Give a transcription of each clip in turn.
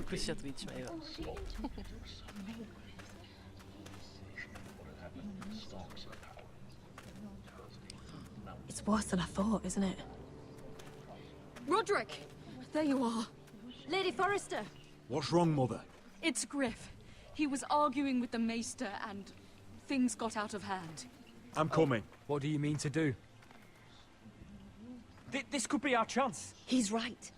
beaucoup sur Twitch, mais It's worse than I thought, isn't it? Roderick! There you are. Lady Forrester! What's wrong, Mother? It's Griff. He was arguing with the Maester and things got out of hand. I'm coming. What do you mean to do? This could be our chance. He's right.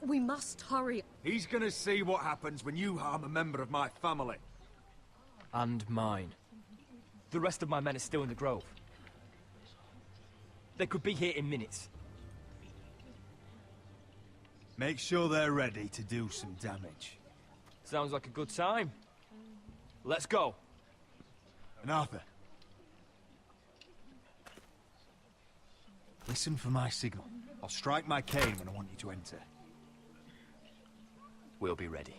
We must hurry. He's gonna see what happens when you harm a member of my family. And mine. The rest of my men are still in the grove. They could be here in minutes. Make sure they're ready to do some damage. Sounds like a good time. Let's go. And Arthur, listen for my signal. I'll strike my cane when I want you to enter. We'll be ready.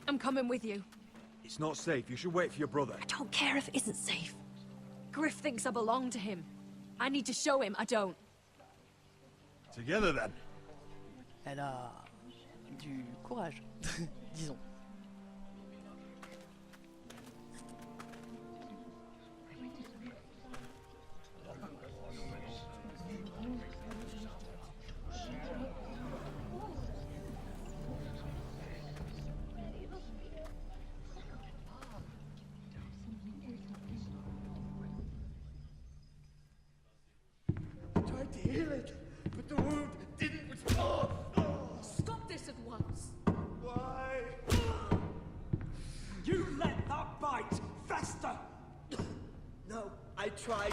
I'm coming with you. It's not safe. You should wait for your brother. I don't care if it isn't safe. Griff thinks I belong to him. I need to show him I don't. Together then. elle a du courage, disons. Tried to heal it, but the wound didn't restore. Stop this at once. Why? You let that bite fester! No, I tried.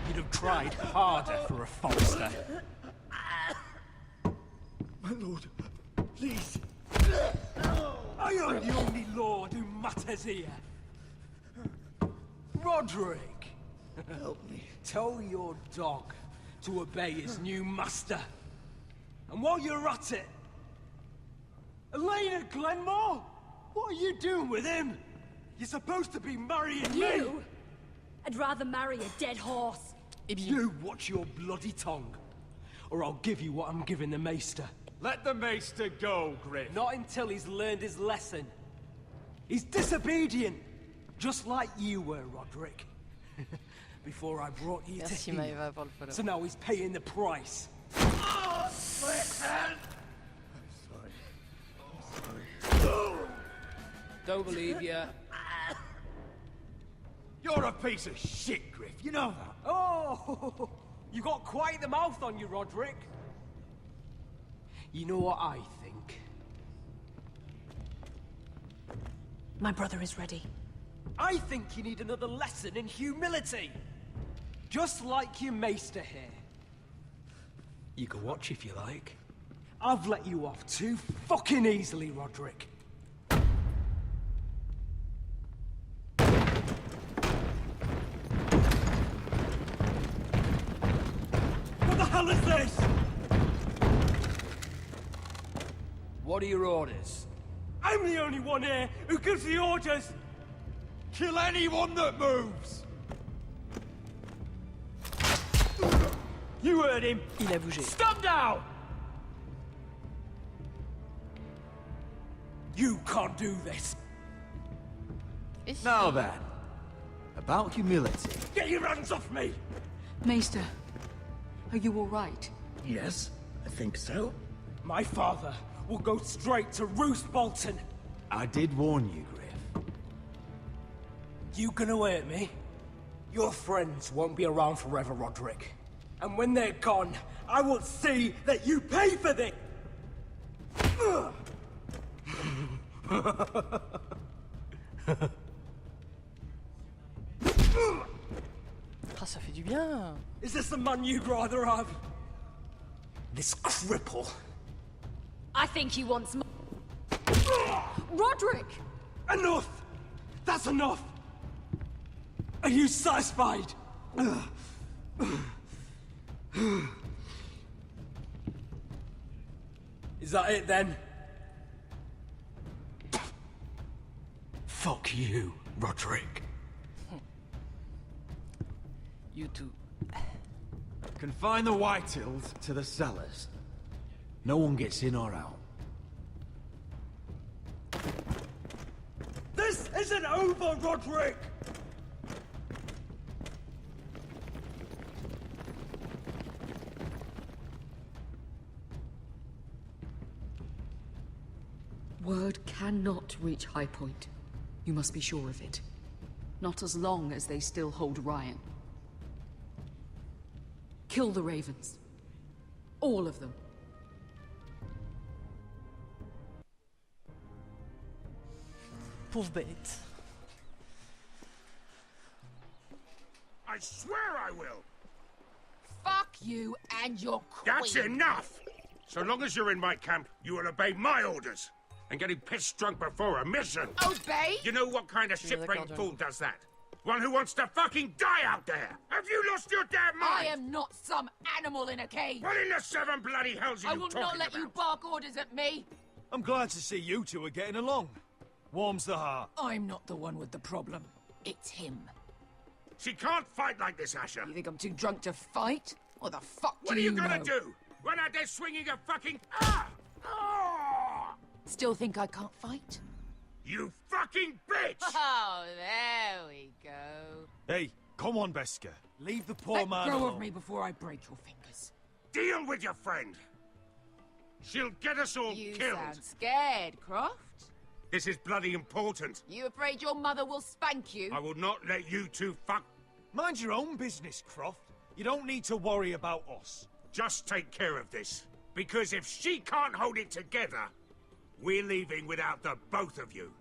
You'd have tried harder for a Forrester. My lord, please. I am the only lord who matters here. Roderick, Help me. tell your dog to obey his new master. And while you're at it, Elena Glenmore, what are you doing with him? You're supposed to be marrying me. You? I'd rather marry a dead horse. Eh bien, You watch your bloody tongue, or I'll give you what I'm giving the Maester. Let the Maester go, Griff. Not until he's learned his lesson. He's disobedient, just like you were, Roderick. Before I brought you merci to here. Maëva pour le follow. So now he's paying the price. My hand! I'm sorry. Don't believe you. You're a piece of shit, Griff. You know that. Oh, you got quite the mouth on you, Roderick. You know what I think? My brother is ready. I think you need another lesson in humility. Just like your maester here. You can watch if you like. I've let you off too fucking easily, Roderick. What the hell is this? What are your orders? I'm the only one here who gives the orders! Kill anyone that moves. You heard him! Il a bougé. Stop now! You can't do this! Et Now then, about humility. Get your hands off me! Maester, are you all right? Yes, I think so. My father will go straight to Roose Bolton. I did warn you, Griff. You gonna hurt me? Your friends won't be around forever, Roderick. And when they're gone, I will see that you pay for this! Ah, ça fait du bien. Is this the man you'd rather have? This cripple. I think he wants more. Roderick! Enough! That's enough! Are you satisfied? Is that it then? Fuck you, Roderick. You too. Confine the Whitehills to the cellars. No one gets in or out. This isn't over, Roderick! Word cannot reach High Point. You must be sure of it. Not as long as they still hold Ryan. Kill the Ravens. All of them. Pauvre bête. I swear I will! Fuck you and your queen. That's enough! So long as you're in my camp, you will obey my orders. And getting pissed drunk before a mission. Obey? You know what kind of ship-brained fool does that? One who wants to fucking die out there! Have you lost your damn mind? I am not some animal in a cage. What in the seven bloody hells are I you will talking not let about? you bark orders at me. I'm glad to see you two are getting along. Warms the heart. I'm not the one with the problem. It's him. She can't fight like this, Asher. You think I'm too drunk to fight? What the fuck What do are you know? gonna do? Run out there swinging a fucking... Ah! Ah! Still think I can't fight? You fucking bitch! Oh, there we go. Hey, come on, Beska. Leave the poor Let man go alone. of me before I break your fingers. Deal with your friend. She'll get us all You killed. sound scared, Croft. This is bloody important. You afraid your mother will spank you? I will not let you two fuck... Mind your own business, Croft. You don't need to worry about us. Just take care of this. Because if she can't hold it together, we're leaving without the both of you.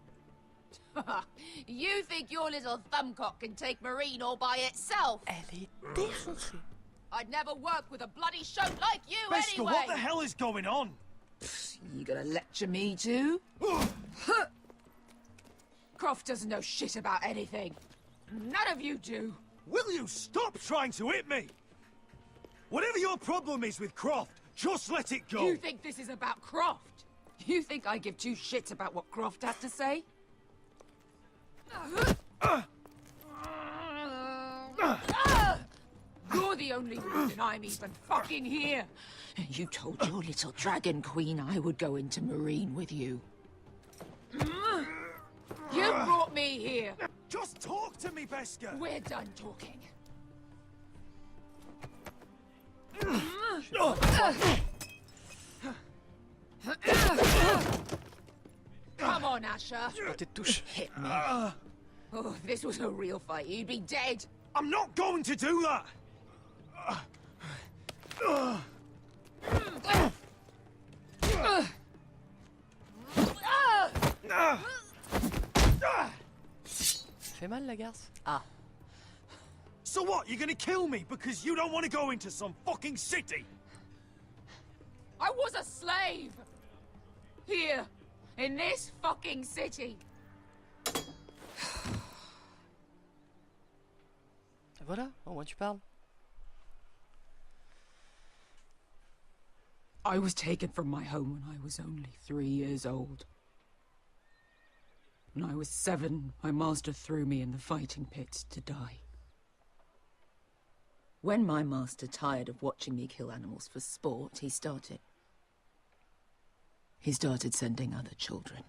You think your little thumbcock can take Marine all by itself? Elle est défoncée. I'd never work with a bloody shote like you Beska, anyway! what the hell is going on? You gonna lecture me too? Croft doesn't know shit about anything. None of you do. Will you stop trying to hit me? Whatever your problem is with Croft, just let it go. You think this is about Croft? You think I give two shits about what Croft has to say? You're the only reason I'm even fucking here. You told your little dragon queen I would go into Marine with you. You brought me here. Just talk to me, Beska. We're done talking. Come on, Asher. Portée de touche. Hit me. Oh, if this was a real fight, you'd be dead. I'm not going to do that. Fait mal la garce. Ah. So what, you're gonna kill me because you don't want to go into some fucking city? I was a slave! Here, in this fucking city. Voilà, au moins tu parles. I was taken from my home when I was only 3 years old. When I was 7, my master threw me in the fighting pits to die. When my master tired of watching me kill animals for sport, he started sending other children.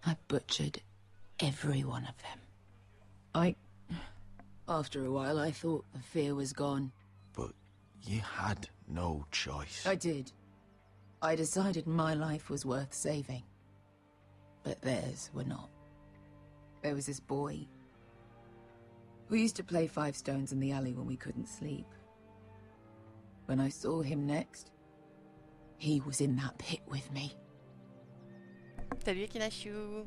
I butchered every one of them. After a while, I thought the fear was gone. But you had no choice. I did. I decided my life was worth saving. But theirs were not. There was this boy who used to play 5 stones in the alley when we couldn't sleep. When I saw him next, he was in that pit with me. Salut Kinashu.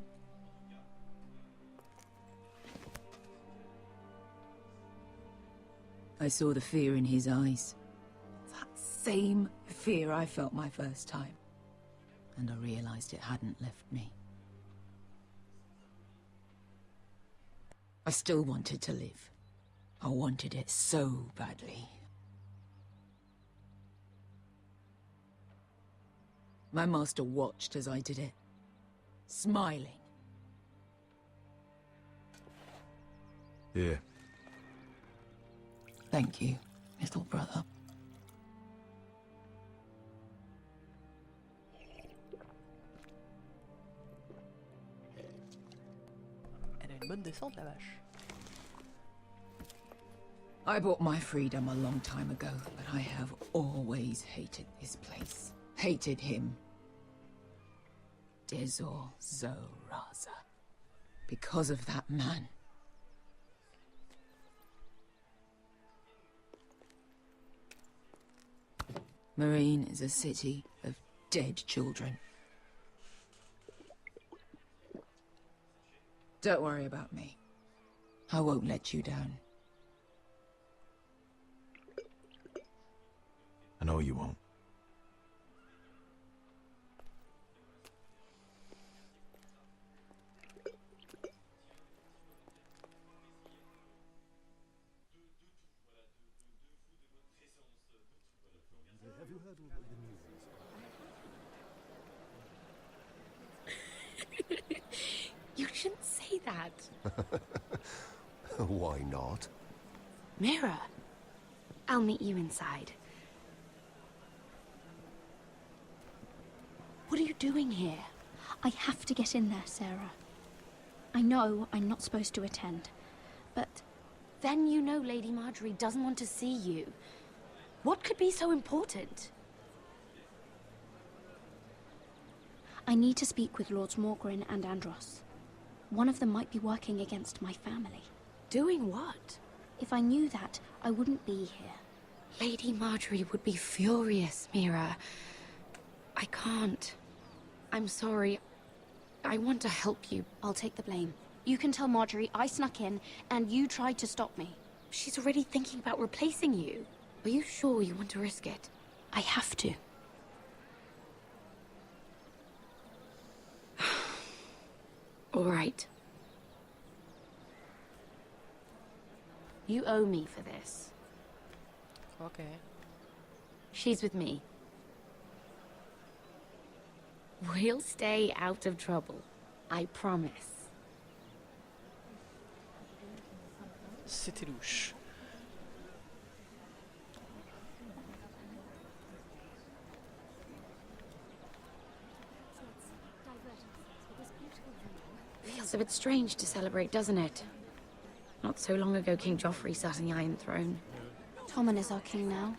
I saw the fear in his eyes. That same fear I felt my first time. And I realized it hadn't left me. I still wanted to live. I wanted it so badly. My master watched as I did it, smiling. Here. Thank you, little brother. Elle a une bonne descente, la vache. I bought my freedom a long time ago, but I have always hated this place. Hated him. Dezor Zoraza. Because of that man. Marine is a city of dead children. Don't worry about me. I won't let you down. I know you won't. You shouldn't say that. Why not? Mira, I'll meet you inside. What are you doing here? I have to get in there, Sarah. I know I'm not supposed to attend, but... Then you know Lady Marjorie doesn't want to see you. What could be so important? I need to speak with Lords Morgren and Andros. One of them might be working against my family. Doing what? If I knew that, I wouldn't be here. Lady Marjorie would be furious, Mira. I can't. I'm sorry. I want to help you. I'll take the blame. You can tell Marjorie I snuck in, and you tried to stop me. She's already thinking about replacing you. Are you sure you want to risk it? I have to. All right. You owe me for this. Okay. She's with me. We'll stay out of trouble. I promise. C'était louche. Feels a bit strange to celebrate, doesn't it? Not so long ago, King Joffrey sat on the Iron Throne. Tommen is our king now.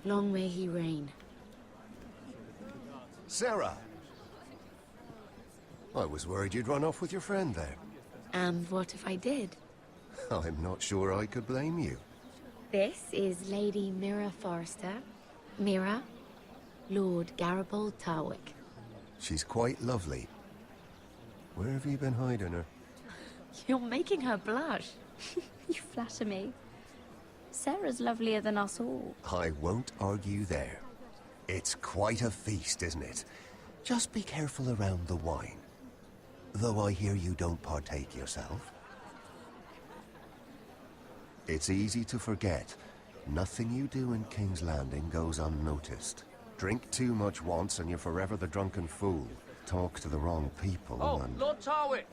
Long may he reign. Sarah! I was worried you'd run off with your friend there. And what if I did? I'm not sure I could blame you. This is Lady Mira Forrester. Mira, Lord Garibald Tarwick. She's quite lovely. Where have you been hiding her? You're making her blush. You flatter me. Sarah's lovelier than us all. I won't argue there. It's quite a feast, isn't it? Just be careful around the wine. Though I hear you don't partake yourself. It's easy to forget. Nothing you do in King's Landing goes unnoticed. Drink too much once and you're forever the drunken fool. Talk to the wrong people and... Lord Tarwick!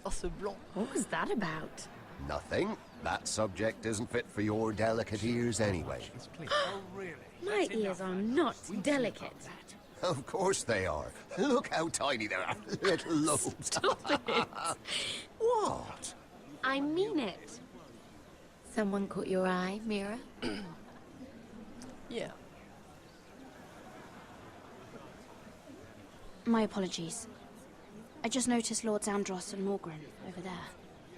Oh, ce blanc. What was that about? Nothing. That subject isn't fit for your delicate ears anyway. Oh, really? My ears are not delicate. Of course they are. Look how tiny they are. Little lobes. Stop it. What? I mean it. Someone caught your eye, Mira? Yeah. My apologies. I just noticed Lords Andros and Morgren over there.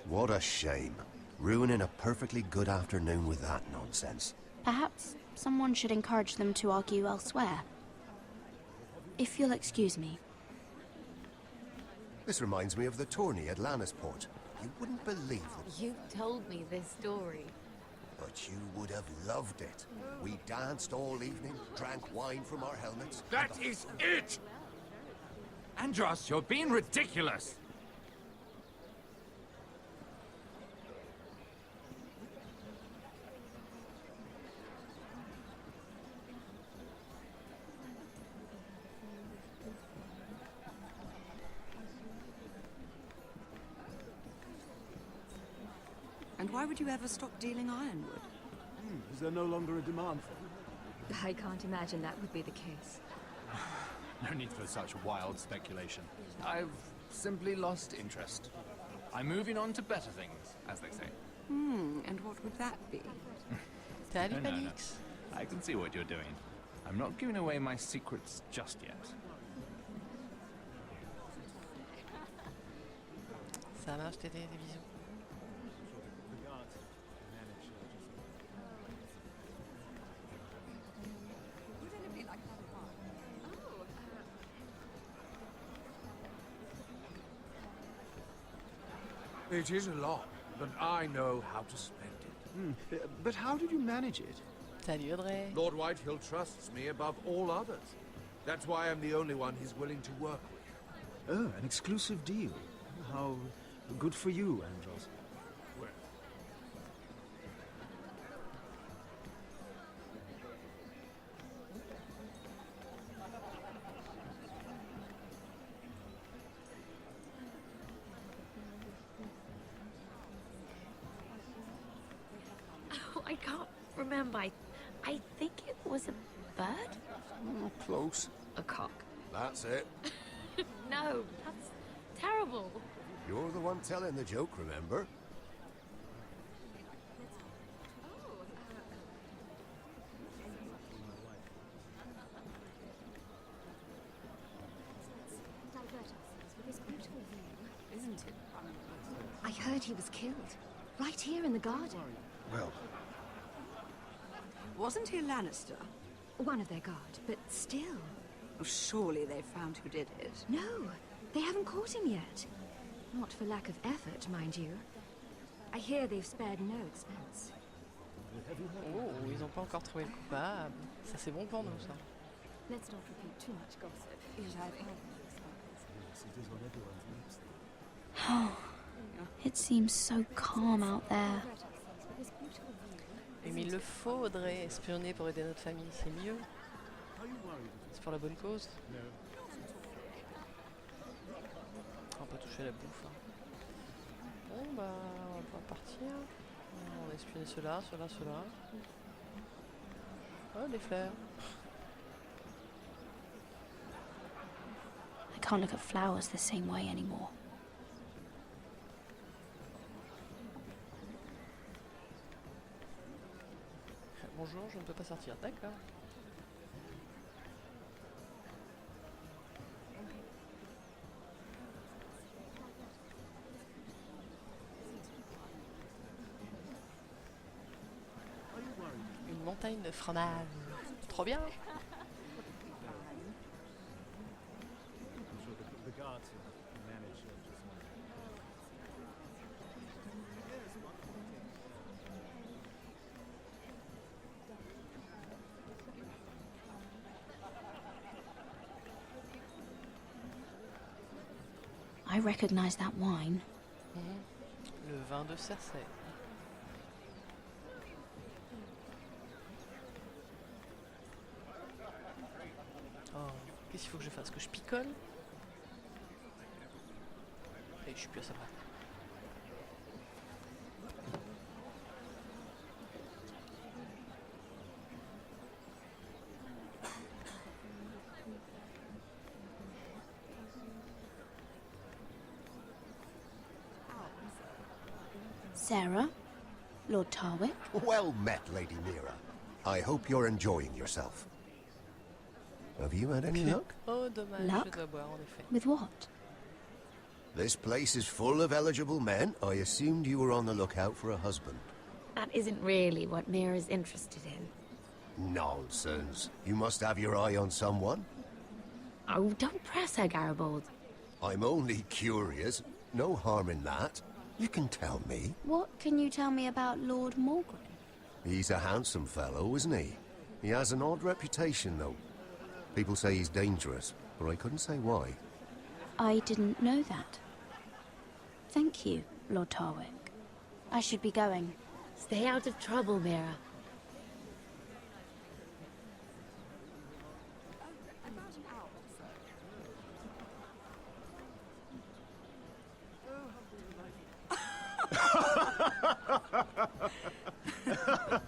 What a shame. Ruining a perfectly good afternoon with that nonsense. Perhaps someone should encourage them to argue elsewhere. If you'll excuse me. This reminds me of the tourney at Lannisport. You wouldn't believe it. You told me this story. But you would have loved it. We danced all evening, drank wine from our helmets. That is it! Andros, you're being ridiculous! Why would you ever stop dealing ironwood? Is there no longer a demand for it? I can't imagine that would be the case. No need for such wild speculation. I've simply lost interest. I'm moving on to better things, as they say. And what would that be? No. I can see what you're doing. I'm not giving away my secrets just yet. Ça marche, des bisous. It is a lot, but I know how to spend it. But how did you manage it? Salut Audrey. Lord Whitehill trusts me above all others. That's why I'm the only one he's willing to work with. Oh, an exclusive deal. How good for you, Andros. Oh, I can't remember. I think it was a bird? Close. A cock. That's it. No, that's terrible. You're the one telling the joke, remember? Isn't it? I heard he was killed. Right here in the garden. Well... Wasn't he a Lannister? One of their guard, but still. Oh, surely they found who did it. No, they haven't caught him yet. Not for lack of effort, mind you. I hear they've spared no expense. Oh, ils ont pas encore trouvé le coupable. Ça c'est bon pour nous, ça. Let's not repeat too much gossip. Yes, I've heard. Oh, it seems so calm out there. Mais il le faut, Audrey, espionner pour aider notre famille, c'est mieux. C'est pour la bonne cause. On va pas toucher la bouffe. Hein. Bon bah, on va partir. On va espionner ceux-là. Oh, des fleurs. I can't look at flowers the same way anymore. Bonjour, je ne peux pas sortir. D'accord. Une montagne de fromage. Trop bien. I recognize that wine. Le vin de Cersei. Oh, qu'est-ce qu'il faut que je fasse? Que je picole? Et je suis plus à sa place. Sarah? Lord Tarwick? Well met, Lady Mira. I hope you're enjoying yourself. Have you had any luck? Oh, dommage, Luck? je dois boire, en effet. With what? This place is full of eligible men. I assumed you were on the lookout for a husband. That isn't really what Mira's interested in. Nonsense. You must have your eye on someone. Oh, don't press her, Garibaldi. I'm only curious. No harm in that. You can tell me. What can you tell me about Lord Morgan? He's a handsome fellow, isn't he? He has an odd reputation, though. People say he's dangerous, but I couldn't say why. I didn't know that. Thank you, Lord Tarwick. I should be going. Stay out of trouble, Mira.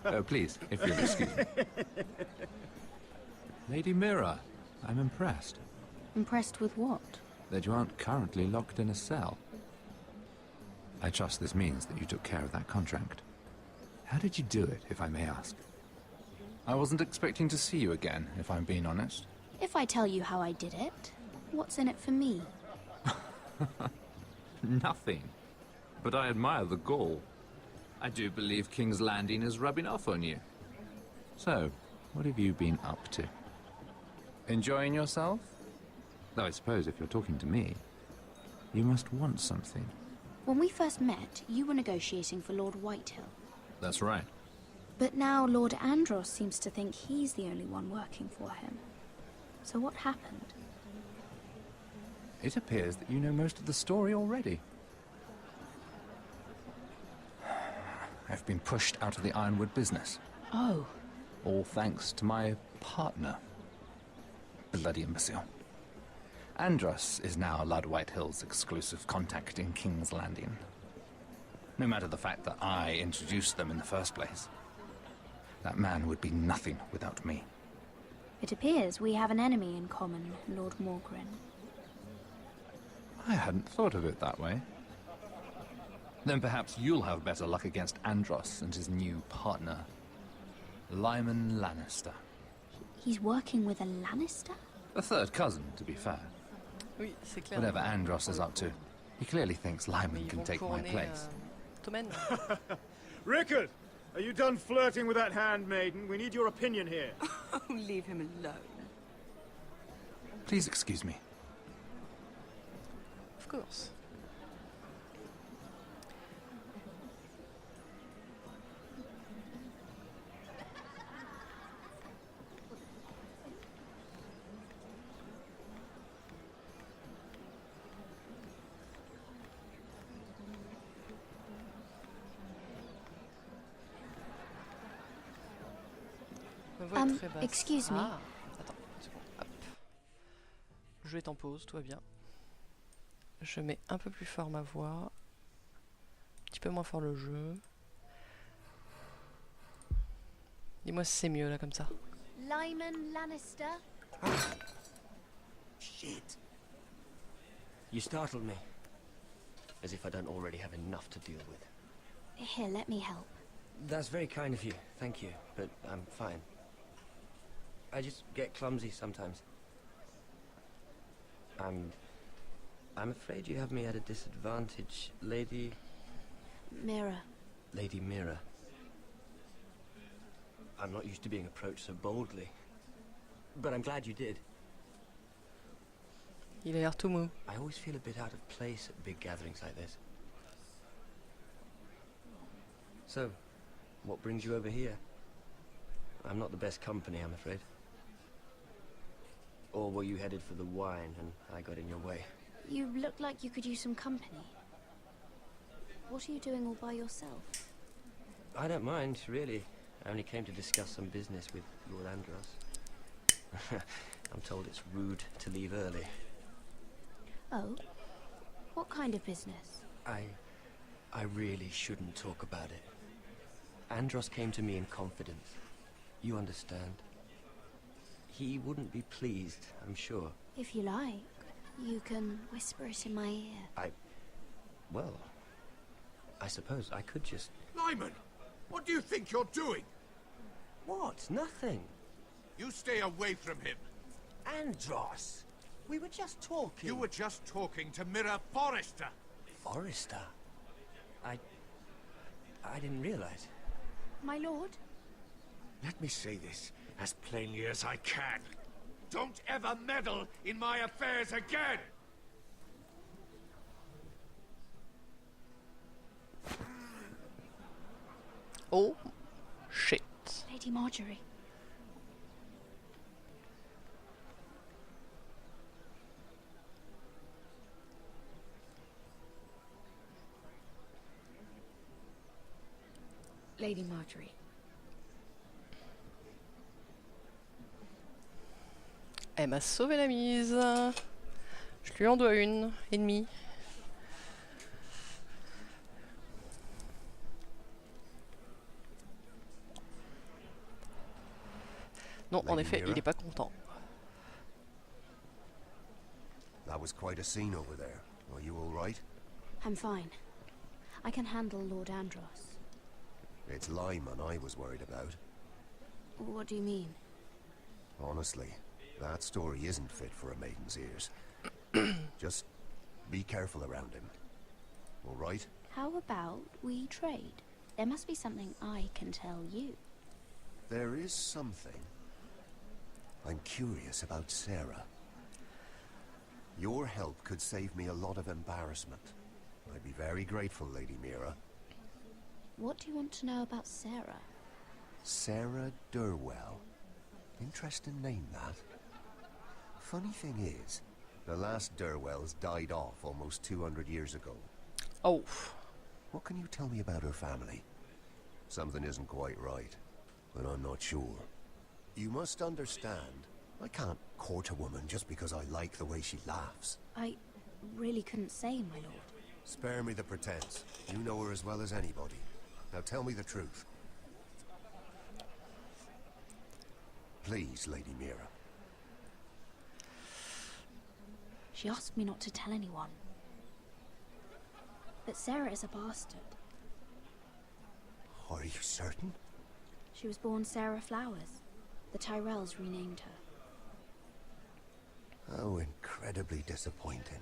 Oh, please, if you'll excuse me. Lady Mira, I'm impressed. Impressed with what? That you aren't currently locked in a cell. I trust this means that you took care of that contract. How did you do it, if I may ask? I wasn't expecting to see you again, if I'm being honest. If I tell you how I did it, what's in it for me? Nothing. But I admire the gall. I do believe King's Landing is rubbing off on you. So, what have you been up to? Enjoying yourself? Though I suppose if you're talking to me, you must want something. When we first met, you were negotiating for Lord Whitehill. That's right. But now Lord Andros seems to think he's the only one working for him. So what happened? It appears that you know most of the story already. I've been pushed out of the ironwood business. Oh. All thanks to my partner. Bloody imbecile. Andros is now Lord Whitehill's exclusive contact in King's Landing. No matter the fact that I introduced them in the first place. That man would be nothing without me. It appears we have an enemy in common, Lord Morgren. I hadn't thought of it that way. Then perhaps you'll have better luck against Andros and his new partner, Lyman Lannister. He's working with a Lannister? A third cousin, to be fair. Oui, c'est clair. Whatever Andros is up to, he clearly thinks Lyman can take my place. Rickard, are you done flirting with that handmaiden? We need your opinion here. Oh, leave him alone. Please excuse me. Of course. Excuse me. Ah, attends, c'est bon. Hop. Je vais en pause, tout va bien. Je mets un peu plus fort ma voix. Un petit peu moins fort le jeu. Dis-moi si c'est mieux là comme ça. Lyman Lannister? Shit. You startled me. As if I don't already have enough to deal with. Here, let me help. That's very kind of you, thank you, but I'm fine. I just get clumsy sometimes. I'm afraid you have me at a disadvantage, Lady... Mira. Lady Mira. I'm not used to being approached so boldly. But I'm glad you did. Il a l'air tout mou. I always feel a bit out of place at big gatherings like this. So, what brings you over here? I'm not the best company, I'm afraid. Or were you headed for the wine and I got in your way? You look like you could use some company. What are you doing all by yourself? I don't mind, really. I only came to discuss some business with Lord Andros. I'm told it's rude to leave early. Oh? What kind of business? I really shouldn't talk about it. Andros came to me in confidence. You understand? He wouldn't be pleased, I'm sure. If you like, you can whisper it in my ear. Well, I suppose I could just... Lyman! What do you think you're doing? What? Nothing. You stay away from him. Andros! We were just talking. You were just talking to Mira Forrester. Forrester? I didn't realize. My lord? Let me say this as plainly as I can. Don't ever meddle in my affairs again! Oh, shit. Lady Marjorie. Lady Marjorie. Elle m'a sauvé la mise. Je lui en dois une et demie. Non, en effet, il est pas content. That was quite a scene over there. Are you all right? I'm fine. I can handle Lord Andros. It's Lyman I was worried about. What do you mean? Honestly, that story isn't fit for a maiden's ears. Just be careful around him. All right? How about we trade? There must be something I can tell you. There is something. I'm curious about Sarah. Your help could save me a lot of embarrassment. I'd be very grateful, Lady Mira. What do you want to know about Sarah? Sarah Durwell. Interesting name, that. Funny thing is, the last Durwells died off almost 200 years ago. Oh. What can you tell me about her family? Something isn't quite right, but I'm not sure. You must understand, I can't court a woman just because I like the way she laughs. I really couldn't say, my lord. Spare me the pretense. You know her as well as anybody. Now tell me the truth. Please, Lady Mira. She asked me not to tell anyone. But Sarah is a bastard. Are you certain? She was born Sarah Flowers. The Tyrells renamed her. How incredibly disappointing.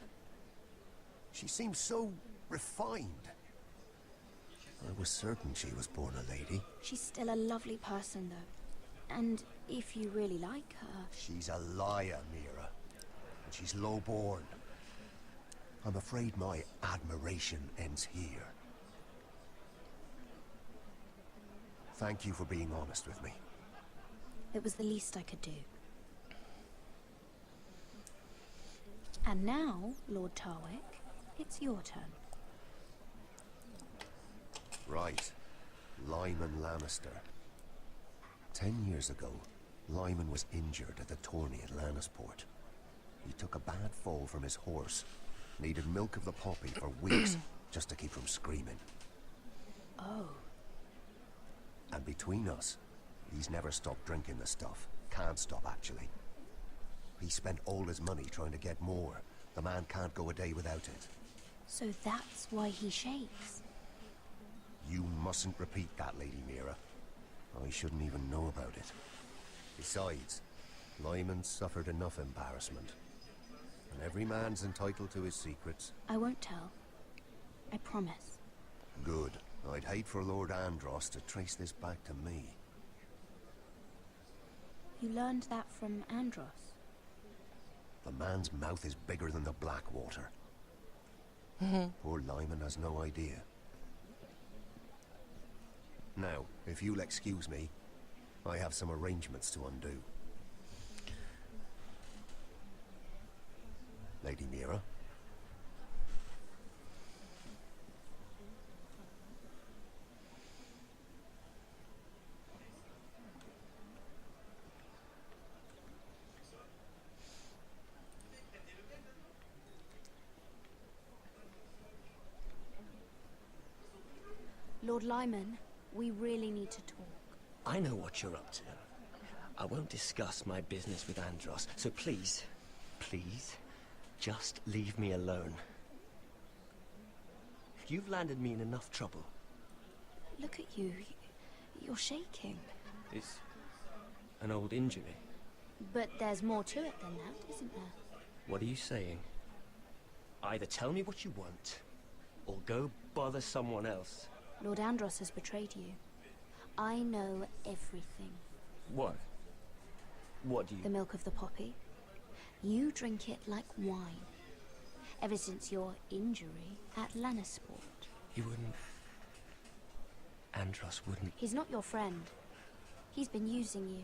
She seems so refined. I was certain she was born a lady. She's still a lovely person, though. And if you really like her... She's a liar, Mira. And she's low-born. I'm afraid my admiration ends here. Thank you for being honest with me. It was the least I could do. And now, Lord Tarwick, it's your turn. Right. Lyman Lannister. 10 years ago, Lyman was injured at the tourney at Lannisport. He took a bad fall from his horse. Needed milk of the poppy for weeks just to keep from screaming. Oh. And between us, he's never stopped drinking the stuff. Can't stop, actually. He spent all his money trying to get more. The man can't go a day without it. So that's why he shakes. You mustn't repeat that, Lady Mira. I shouldn't even know about it. Besides, Lyman suffered enough embarrassment. And every man's entitled to his secrets. I won't tell. I promise. Good. I'd hate for Lord Andros to trace this back to me. You learned that from Andros? The man's mouth is bigger than the Blackwater. Poor Lyman has no idea. Now, if you'll excuse me, I have some arrangements to undo. Lady Mira? Lord Lyman, we really need to talk. I know what you're up to. I won't discuss my business with Andros, so please, please, just leave me alone. You've landed me in enough trouble. Look at you. You're shaking. It's an old injury. But there's more to it than that, isn't there? What are you saying? Either tell me what you want, or go bother someone else. Lord Andros has betrayed you. I know everything. What? What do you... The milk of the poppy. You drink it like wine. Ever since your injury at Lannisport. He wouldn't... Andros wouldn't... He's not your friend. He's been using you.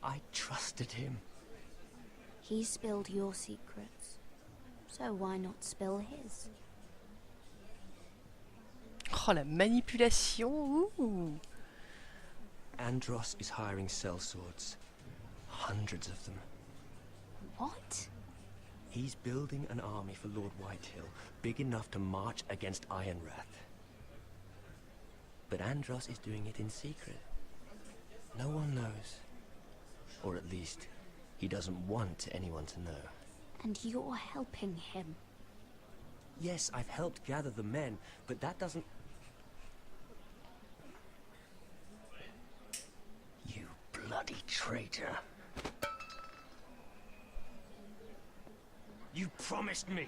I trusted him. He spilled your secrets. So why not spill his? Oh, la manipulation. Ouh. Andros is hiring sellswords. Hundreds of them. What? He's building an army for Lord Whitehill, big enough to march against Ironrath. But Andros is doing it in secret. No one knows. Or at least, he doesn't want anyone to know. And you're helping him. Yes, I've helped gather the men, but that doesn't... You bloody traitor. You promised me.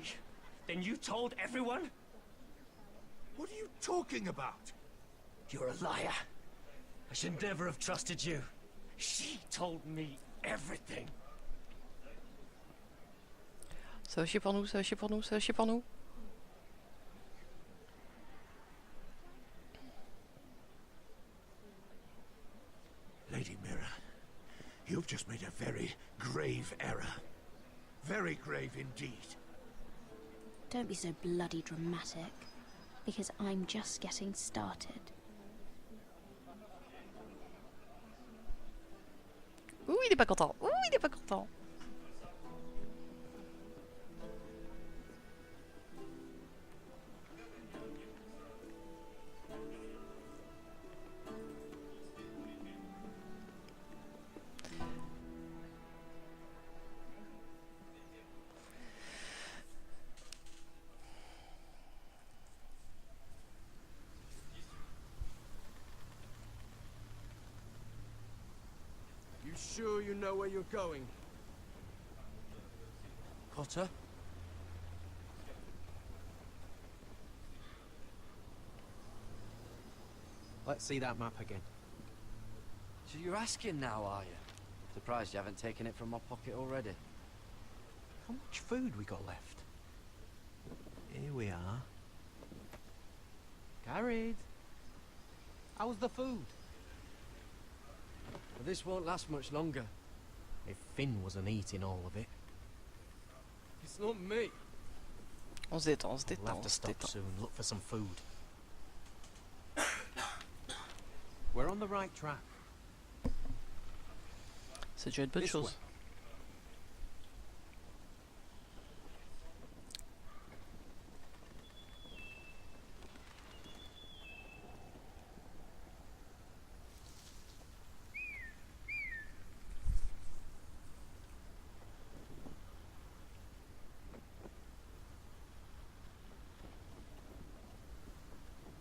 Then you told everyone? What are you talking about? You're a liar. I should never have trusted you. She told me everything. Ça va chier pour nous, ça va chier pour nous, ça va chier pour nous. Lady Mira, you've just made a very grave error. Very grave indeed. Don't be so bloody dramatic, because I'm just getting started. Ouh, il est pas content. Ouh, il est pas content. You sure you know where you're going? Potter? Let's see that map again. So you're asking now, are you? Surprised you haven't taken it from my pocket already. How much food we got left? Here we are. Carried. How's the food? Well, this won't last much longer. If Finn wasn't eating all of it. It's not me. On se détend, on se We'll détend, have on to se stop détend. soon, look for some food. We're on the right track. Ça a dû être bonne This chose. way.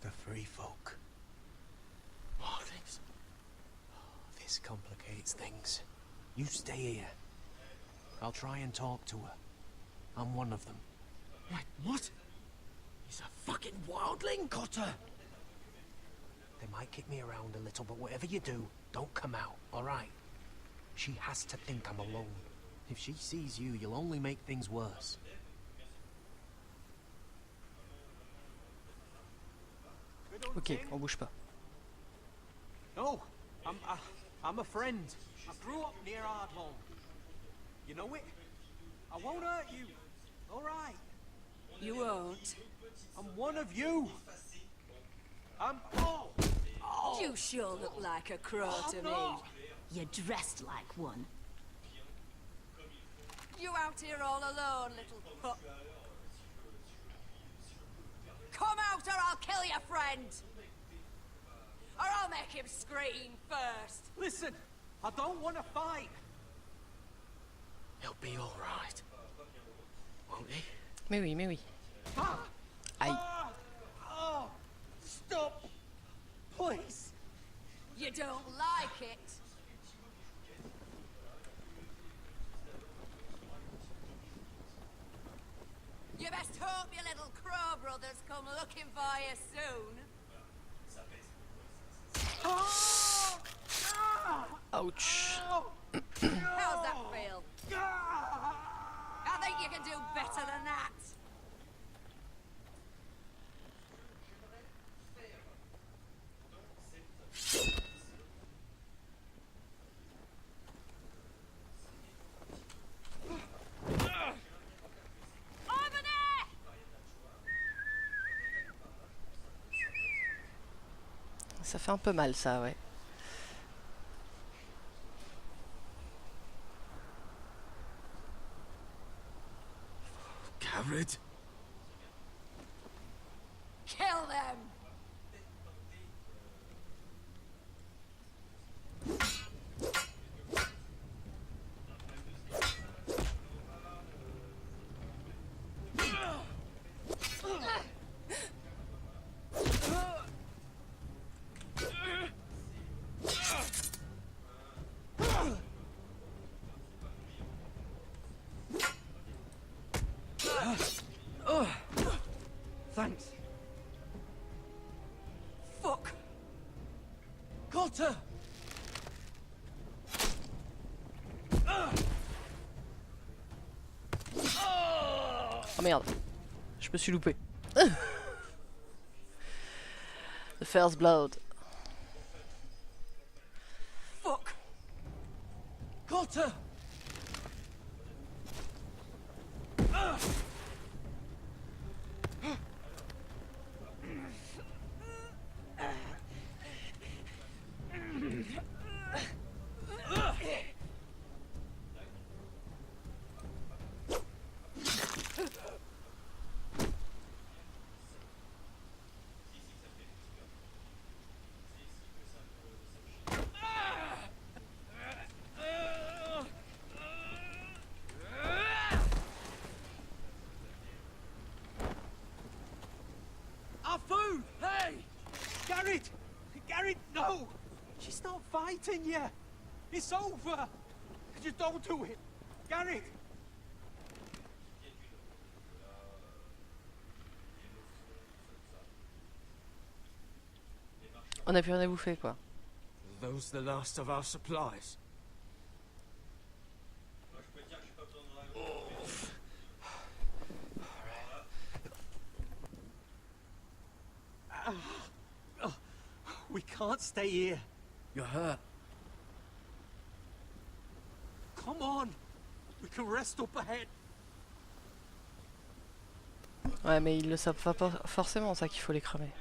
The free folk. Mornings. This complicates things. You stay here. I'll try and talk to her. I'm one of them. Wait, what? He's a fucking wildling, Cotter! They might kick me around a little, but whatever you do, don't come out, alright? She has to think I'm alone. If she sees you, you'll only make things worse. Ok, on bouge pas. No, I'm a friend. I grew up near Ardhorn. You know it? I won't hurt you. All right. You won't. I'm one of you. I'm... Oh! You sure look like a crow to me. You're dressed like one. You out here all alone, little pup. Come out or I'll kill your friend! Or I'll make him scream first! Listen, I don't want to fight. He'll be all right. Won't he? Mais oui, mais oui. Aïe. Oh, stop! Please! You don't like it? You best hope your little crow brothers come looking for you soon. Ouch. How's that feel? I think you can do better than that. Over there! Ça fait un peu mal ça, ouais. Carrot? Kill them! Cotter! Oh merde, je me suis loupé. The first blood. Fuck! Cotter! Our food! Hey! Garrett! Garrett, no! She's not fighting yet! It's over! Just don't do it! Garrett! On a plus rien à bouffer quoi. Those the last of our supplies? We can't stay here. You're hurt. Come on. We can rest up ahead. Ouais mais ils le savent pas forcément ça qu'il faut les cramer.